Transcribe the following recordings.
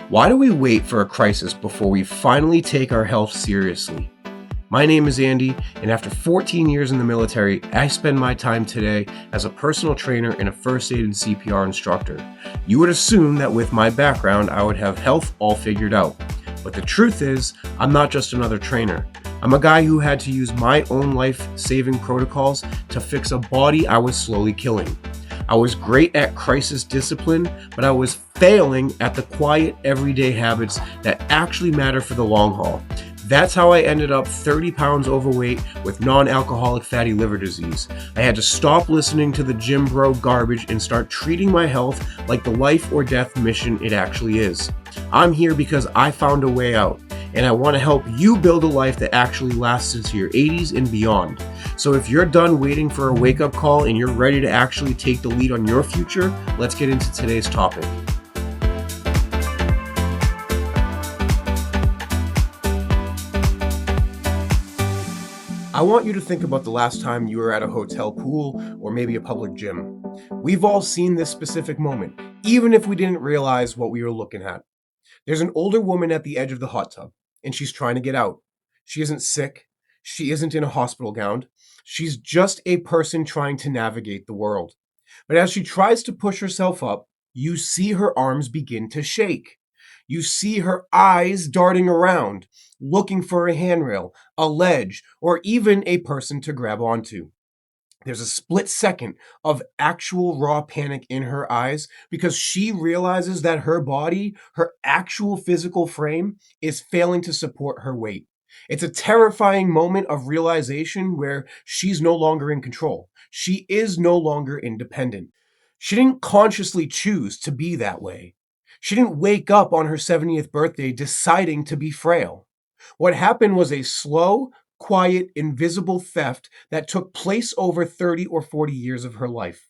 Why do we wait for a crisis before we finally take our health seriously? My name is Andy, and after 14 years in the military, I spend my time today as a personal trainer and a first aid and CPR instructor. You would assume that with my background, I would have health all figured out. But the truth is, I'm not just another trainer. I'm a guy who had to use my own life-saving protocols to fix a body I was slowly killing. I was great at crisis discipline, but I was failing at the quiet, everyday habits that actually matter for the long haul. That's how I ended up 30 pounds overweight with non-alcoholic fatty liver disease. I had to stop listening to the gym bro garbage and start treating my health like the life or death mission it actually is. I'm here because I found a way out, and I want to help you build a life that actually lasts into your 80s and beyond. So if you're done waiting for a wake-up call and you're ready to actually take the lead on your future, let's get into today's topic. I want you to think about the last time you were at a hotel pool or maybe a public gym. We've all seen this specific moment, even if we didn't realize what we were looking at. There's an older woman at the edge of the hot tub, and she's trying to get out. She isn't sick. She isn't in a hospital gown. She's just a person trying to navigate the world. But as she tries to push herself up, you see her arms begin to shake. You see her eyes darting around, looking for a handrail, a ledge, or even a person to grab onto. There's a split second of actual raw panic in her eyes because she realizes that her body, her actual physical frame, is failing to support her weight. It's a terrifying moment of realization where she's no longer in control. She is no longer independent. She didn't consciously choose to be that way. She didn't wake up on her 70th birthday deciding to be frail. What happened was a slow, quiet, invisible theft that took place over 30 or 40 years of her life.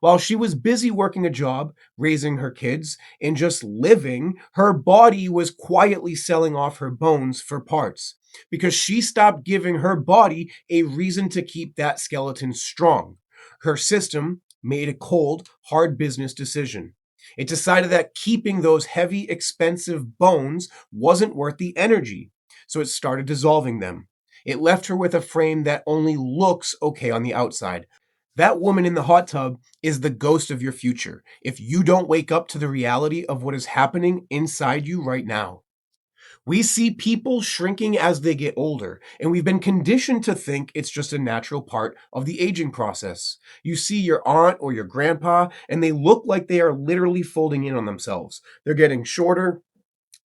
While she was busy working a job, raising her kids, and just living, her body was quietly selling off her bones for parts because she stopped giving her body a reason to keep that skeleton strong. Her system made a cold, hard business decision. It decided that keeping those heavy, expensive bones wasn't worth the energy, so it started dissolving them. It left her with a frame that only looks okay on the outside. That woman in the hot tub is the ghost of your future if you don't wake up to the reality of what is happening inside you right now. We see people shrinking as they get older, and we've been conditioned to think it's just a natural part of the aging process. You see your aunt or your grandpa, and they look like they are literally folding in on themselves. They're getting shorter,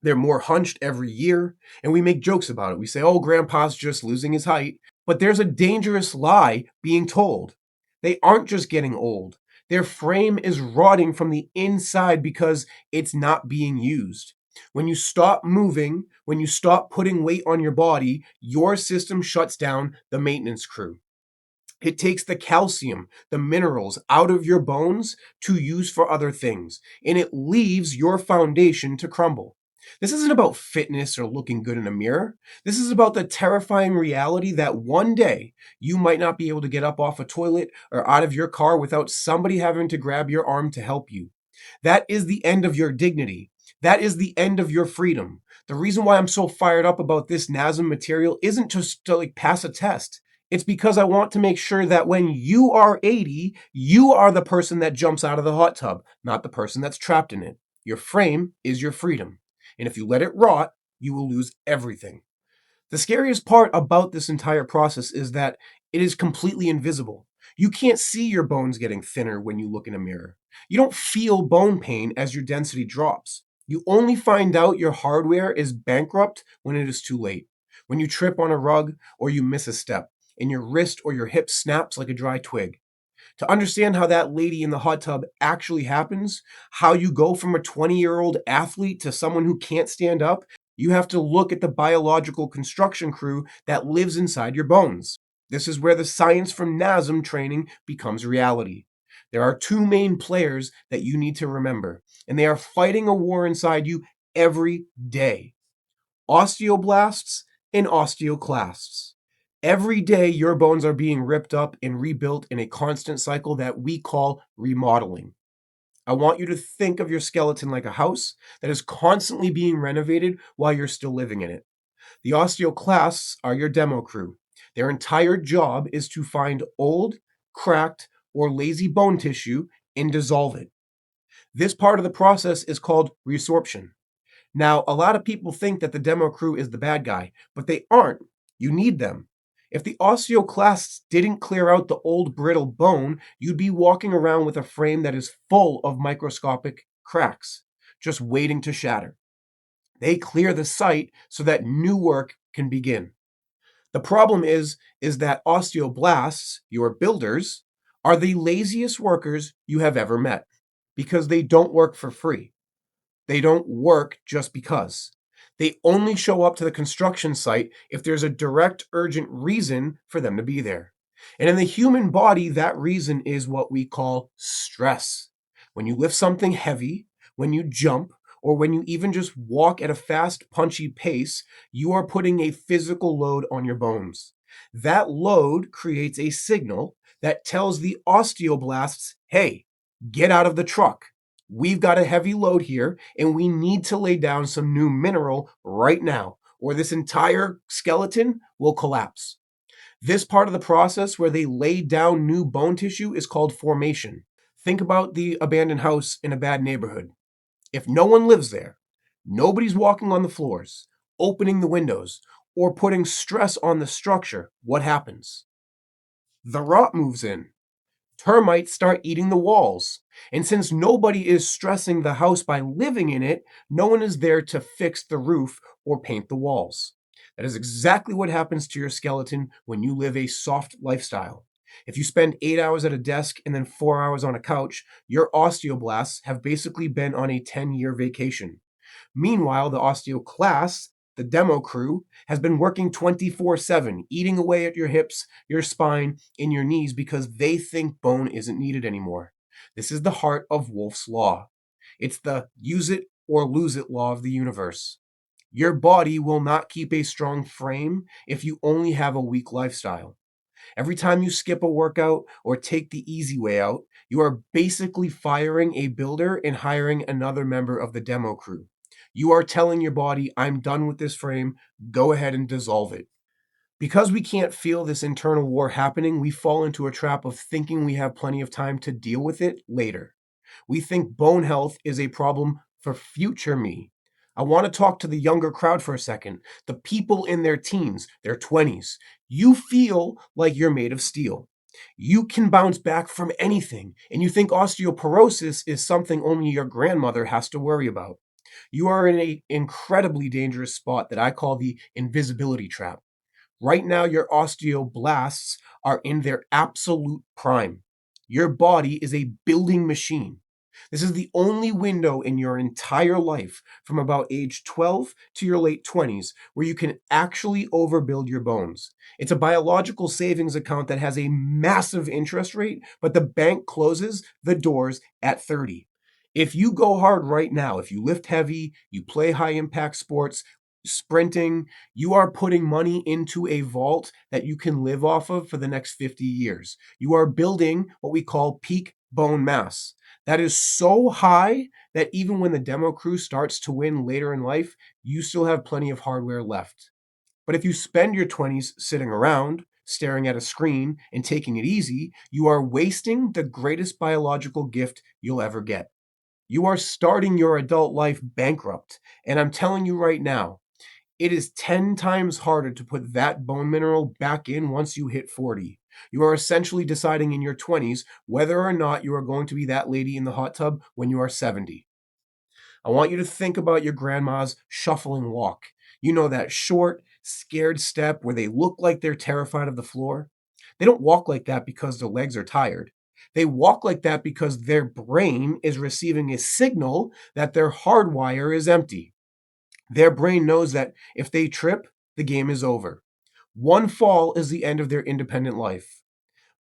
they're more hunched every year, and we make jokes about it. We say, oh, grandpa's just losing his height. But there's a dangerous lie being told. They aren't just getting old. Their frame is rotting from the inside because it's not being used. When you stop moving, when you stop putting weight on your body, your system shuts down the maintenance crew. It takes the calcium, the minerals out of your bones to use for other things, and it leaves your foundation to crumble. This isn't about fitness or looking good in a mirror. This is about the terrifying reality that one day you might not be able to get up off a toilet or out of your car without somebody having to grab your arm to help you. That is the end of your dignity. That is the end of your freedom. The reason why I'm so fired up about this NASM material isn't just to pass a test. It's because I want to make sure that when you are 80, you are the person that jumps out of the hot tub, not the person that's trapped in it. Your frame is your freedom. And if you let it rot, you will lose everything. The scariest part about this entire process is that it is completely invisible. You can't see your bones getting thinner when you look in a mirror. You don't feel bone pain as your density drops. You only find out your hardware is bankrupt when it is too late. When you trip on a rug or you miss a step and your wrist or your hip snaps like a dry twig. To understand how that lady in the hot tub actually happens, how you go from a 20-year-old athlete to someone who can't stand up, you have to look at the biological construction crew that lives inside your bones. This is where the science from NASM training becomes reality. There are two main players that you need to remember, and they are fighting a war inside you every day. Osteoblasts and osteoclasts. Every day, your bones are being ripped up and rebuilt in a constant cycle that we call remodeling. I want you to think of your skeleton like a house that is constantly being renovated while you're still living in it. The osteoclasts are your demo crew. Their entire job is to find old, cracked, or lazy bone tissue and dissolve it. This part of the process is called resorption. Now, a lot of people think that the demo crew is the bad guy, but they aren't. You need them. If the osteoclasts didn't clear out the old brittle bone, you'd be walking around with a frame that is full of microscopic cracks, just waiting to shatter. They clear the site so that new work can begin. The problem is that osteoblasts, your builders, are the laziest workers you have ever met because they don't work for free. They don't work just because. They only show up to the construction site if there's a direct, urgent reason for them to be there. And in the human body, that reason is what we call stress. When you lift something heavy, when you jump, or when you even just walk at a fast, punchy pace, you are putting a physical load on your bones. That load creates a signal that tells the osteoblasts, hey, get out of the truck. We've got a heavy load here, and we need to lay down some new mineral right now, or this entire skeleton will collapse. This part of the process where they lay down new bone tissue is called formation. Think about the abandoned house in a bad neighborhood. If no one lives there, nobody's walking on the floors, opening the windows, or putting stress on the structure, what happens? The rot moves in. Termites start eating the walls. And since nobody is stressing the house by living in it, no one is there to fix the roof or paint the walls. That is exactly what happens to your skeleton when you live a soft lifestyle. If you spend 8 hours at a desk and then 4 hours on a couch, your osteoblasts have basically been on a 10-year vacation. Meanwhile, the osteoclasts, the demo crew, has been working 24/7, eating away at your hips, your spine, and your knees because they think bone isn't needed anymore. This is the heart of Wolff's Law. It's the use it or lose it law of the universe. Your body will not keep a strong frame if you only have a weak lifestyle. Every time you skip a workout or take the easy way out, you are basically firing a builder and hiring another member of the demo crew. You are telling your body, I'm done with this frame, go ahead and dissolve it. Because we can't feel this internal war happening, we fall into a trap of thinking we have plenty of time to deal with it later. We think bone health is a problem for future me. I want to talk to the younger crowd for a second, the people in their teens, their 20s. You feel like you're made of steel. You can bounce back from anything, and you think osteoporosis is something only your grandmother has to worry about. You are in an incredibly dangerous spot that I call the invisibility trap. Right now, your osteoblasts are in their absolute prime. Your body is a building machine. This is the only window in your entire life from about age 12 to your late 20s where you can actually overbuild your bones. It's a biological savings account that has a massive interest rate, but the bank closes the doors at 30. If you go hard right now, if you lift heavy, you play high impact sports, sprinting, you are putting money into a vault that you can live off of for the next 50 years. You are building what we call peak bone mass. That is so high that even when the demo crew starts to win later in life, you still have plenty of hardware left. But if you spend your 20s sitting around, staring at a screen, and taking it easy, you are wasting the greatest biological gift you'll ever get. You are starting your adult life bankrupt. And I'm telling you right now, it is 10 times harder to put that bone mineral back in once you hit 40. You are essentially deciding in your 20s whether or not you are going to be that lady in the hot tub when you are 70. I want you to think about your grandma's shuffling walk. You know, that short, scared step where they look like they're terrified of the floor? They don't walk like that because their legs are tired. They walk like that because their brain is receiving a signal that their hardwire is empty. Their brain knows that if they trip, the game is over. One fall is the end of their independent life.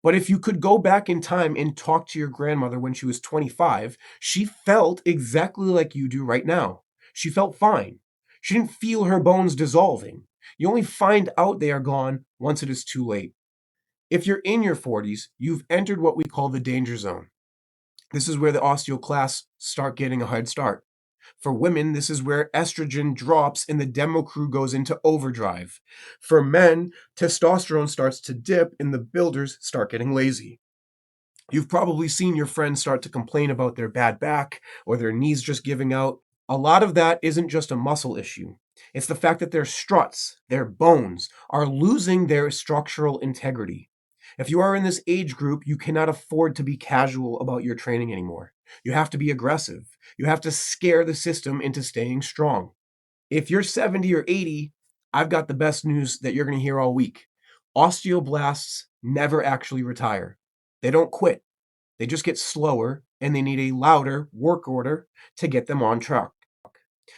But if you could go back in time and talk to your grandmother when she was 25, she felt exactly like you do right now. She felt fine. She didn't feel her bones dissolving. You only find out they are gone once it is too late. If you're in your 40s, you've entered what we call the danger zone. This is where the osteoclasts start getting a head start. For women, this is where estrogen drops and the demo crew goes into overdrive. For men, testosterone starts to dip and the builders start getting lazy. You've probably seen your friends start to complain about their bad back or their knees just giving out. A lot of that isn't just a muscle issue. It's the fact that their struts, their bones, are losing their structural integrity. If you are in this age group, you cannot afford to be casual about your training anymore. You have to be aggressive. You have to scare the system into staying strong. If you're 70 or 80, I've got the best news that you're going to hear all week. Osteoblasts never actually retire. They don't quit. They just get slower and they need a louder work order to get them on track.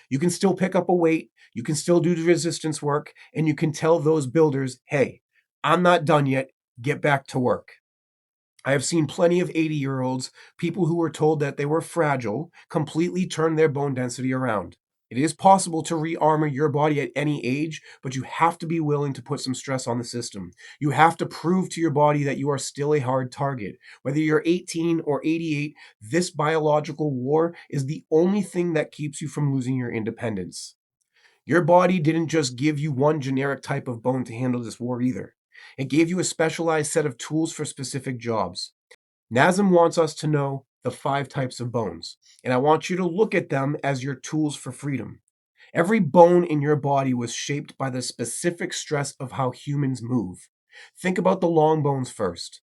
You can still pick up a weight, you can still do the resistance work, and you can tell those builders, hey, I'm not done yet, get back to work. I have seen plenty of 80-year-olds, people who were told that they were fragile, completely turn their bone density around. It is possible to re-armor your body at any age, but you have to be willing to put some stress on the system. You have to prove to your body that you are still a hard target. Whether you're 18 or 88, this biological war is the only thing that keeps you from losing your independence. Your body didn't just give you one generic type of bone to handle this war either. It gave you a specialized set of tools for specific jobs. NASM wants us to know the 5 types of bones, and I want you to look at them as your tools for freedom. Every bone in your body was shaped by the specific stress of how humans move. Think about the long bones first.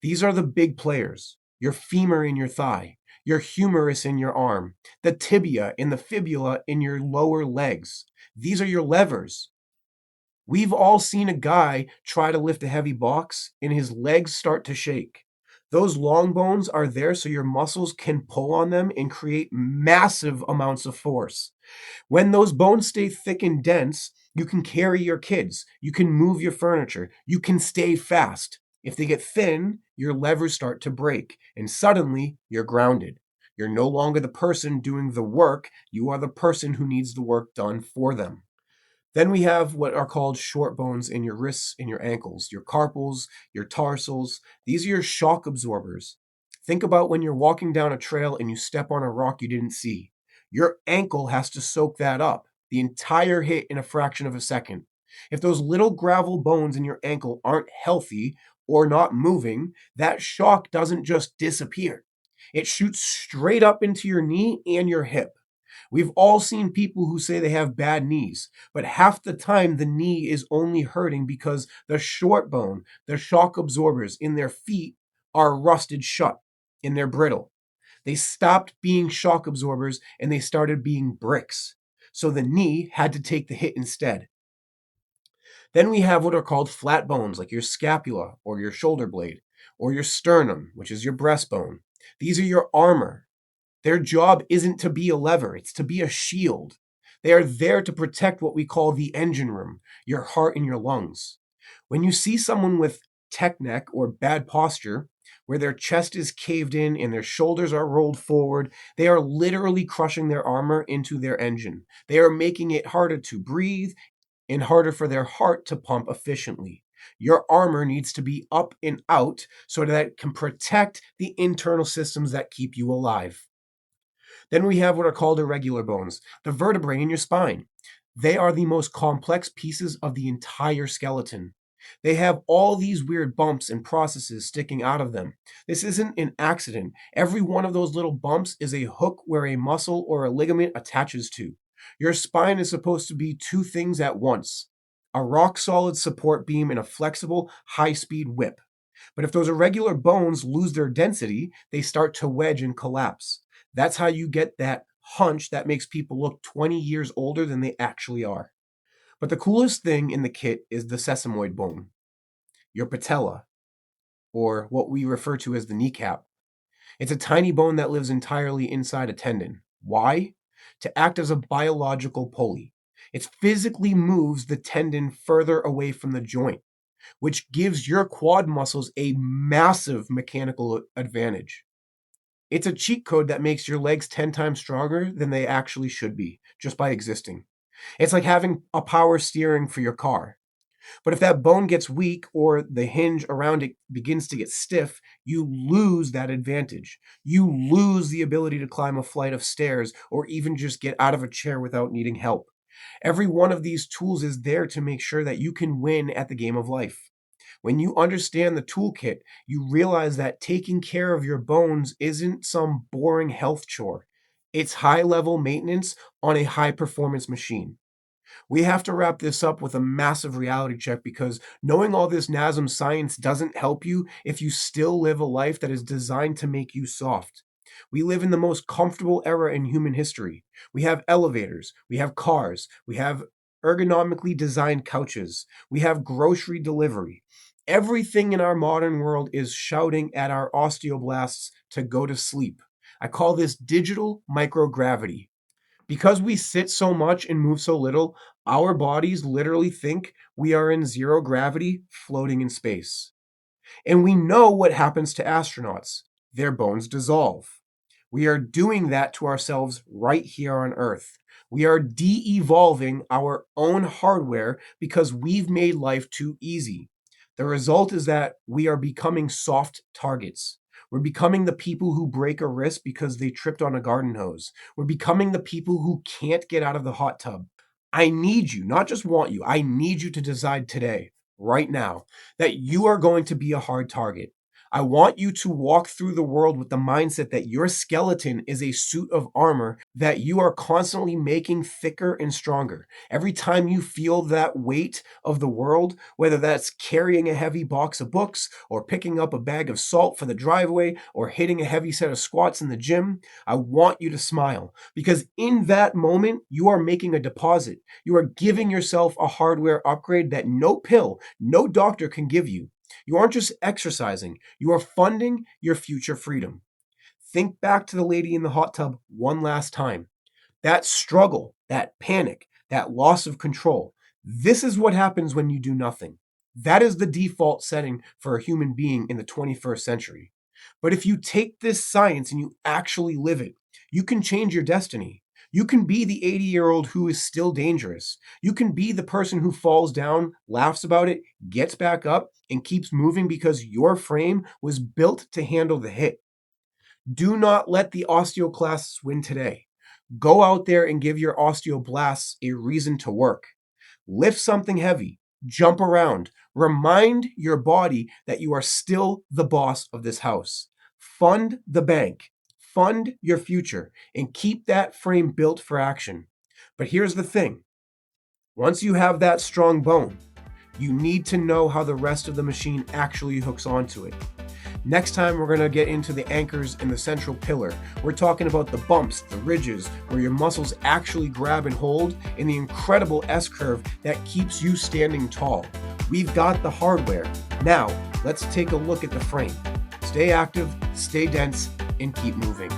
These are the big players: your femur in your thigh, your humerus in your arm, the tibia and the fibula in your lower legs. These are your levers. We've all seen a guy try to lift a heavy box and his legs start to shake. Those long bones are there so your muscles can pull on them and create massive amounts of force. When those bones stay thick and dense, you can carry your kids, you can move your furniture, you can stay fast. If they get thin, your levers start to break, and suddenly you're grounded. You're no longer the person doing the work, you are the person who needs the work done for them. Then we have what are called short bones in your wrists and your ankles, your carpals, your tarsals. These are your shock absorbers. Think about when you're walking down a trail and you step on a rock you didn't see. Your ankle has to soak that up, the entire hit in a fraction of a second. If those little gravel bones in your ankle aren't healthy or not moving, that shock doesn't just disappear. It shoots straight up into your knee and your hip. We've all seen people who say they have bad knees, but half the time the knee is only hurting because the short bone, the shock absorbers in their feet are rusted shut and they're brittle. They stopped being shock absorbers and they started being bricks. So the knee had to take the hit instead. Then we have what are called flat bones, like your scapula or your shoulder blade, or your sternum, which is your breastbone. These are your armor. Their job isn't to be a lever, it's to be a shield. They are there to protect what we call the engine room, your heart and your lungs. When you see someone with tech neck or bad posture, where their chest is caved in and their shoulders are rolled forward, they are literally crushing their armor into their engine. They are making it harder to breathe and harder for their heart to pump efficiently. Your armor needs to be up and out so that it can protect the internal systems that keep you alive. Then we have what are called irregular bones, the vertebrae in your spine. They are the most complex pieces of the entire skeleton. They have all these weird bumps and processes sticking out of them. This isn't an accident. Every one of those little bumps is a hook where a muscle or a ligament attaches to. Your spine is supposed to be two things at once: a rock solid support beam and a flexible, high speed whip. But if those irregular bones lose their density, they start to wedge and collapse. That's how you get that hunch that makes people look 20 years older than they actually are. But the coolest thing in the kit is the sesamoid bone, your patella, or what we refer to as the kneecap. It's a tiny bone that lives entirely inside a tendon. Why? To act as a biological pulley. It physically moves the tendon further away from the joint, which gives your quad muscles a massive mechanical advantage. It's a cheat code that makes your legs 10 times stronger than they actually should be, just by existing. It's like having a power steering for your car. But if that bone gets weak or the hinge around it begins to get stiff, you lose that advantage. You lose the ability to climb a flight of stairs or even just get out of a chair without needing help. Every one of these tools is there to make sure that you can win at the game of life. When you understand the toolkit, you realize that taking care of your bones isn't some boring health chore. It's high level maintenance on a high performance machine. We have to wrap this up with a massive reality check because knowing all this NASM science doesn't help you if you still live a life that is designed to make you soft. We live in the most comfortable era in human history. We have elevators, we have cars, we have ergonomically designed couches, we have grocery delivery. Everything in our modern world is shouting at our osteoblasts to go to sleep. I call this digital microgravity. Because we sit so much and move so little, our bodies literally think we are in zero gravity floating in space. And we know what happens to astronauts. Their bones dissolve. We are doing that to ourselves right here on Earth. We are de-evolving our own hardware because we've made life too easy. The result is that we are becoming soft targets. We're becoming the people who break a wrist because they tripped on a garden hose. We're becoming the people who can't get out of the hot tub. I need you, not just want you, I need you to decide today, right now, that you are going to be a hard target. I want you to walk through the world with the mindset that your skeleton is a suit of armor that you are constantly making thicker and stronger. Every time you feel that weight of the world, whether that's carrying a heavy box of books or picking up a bag of salt for the driveway or hitting a heavy set of squats in the gym, I want you to smile because in that moment, you are making a deposit. You are giving yourself a hardware upgrade that no pill, no doctor can give you. You aren't just exercising, you are funding your future freedom. Think back to the lady in the hot tub one last time. That struggle, that panic, that loss of control. This is what happens when you do nothing. That is the default setting for a human being in the 21st century. But if you take this science and you actually live it, you can change your destiny. You can be the 80-year-old who is still dangerous. You can be the person who falls down, laughs about it, gets back up, and keeps moving because your frame was built to handle the hit. Do not let the osteoclasts win today. Go out there and give your osteoblasts a reason to work. Lift something heavy, jump around, remind your body that you are still the boss of this house. Fund the bank, fund your future, and keep that frame built for action. But here's the thing. Once you have that strong bone, you need to know how the rest of the machine actually hooks onto it. Next time, we're going to get into the anchors and the central pillar. We're talking about the bumps, the ridges, where your muscles actually grab and hold, and the incredible S-curve that keeps you standing tall. We've got the hardware. Now, let's take a look at the frame. Stay active, stay dense, and keep moving.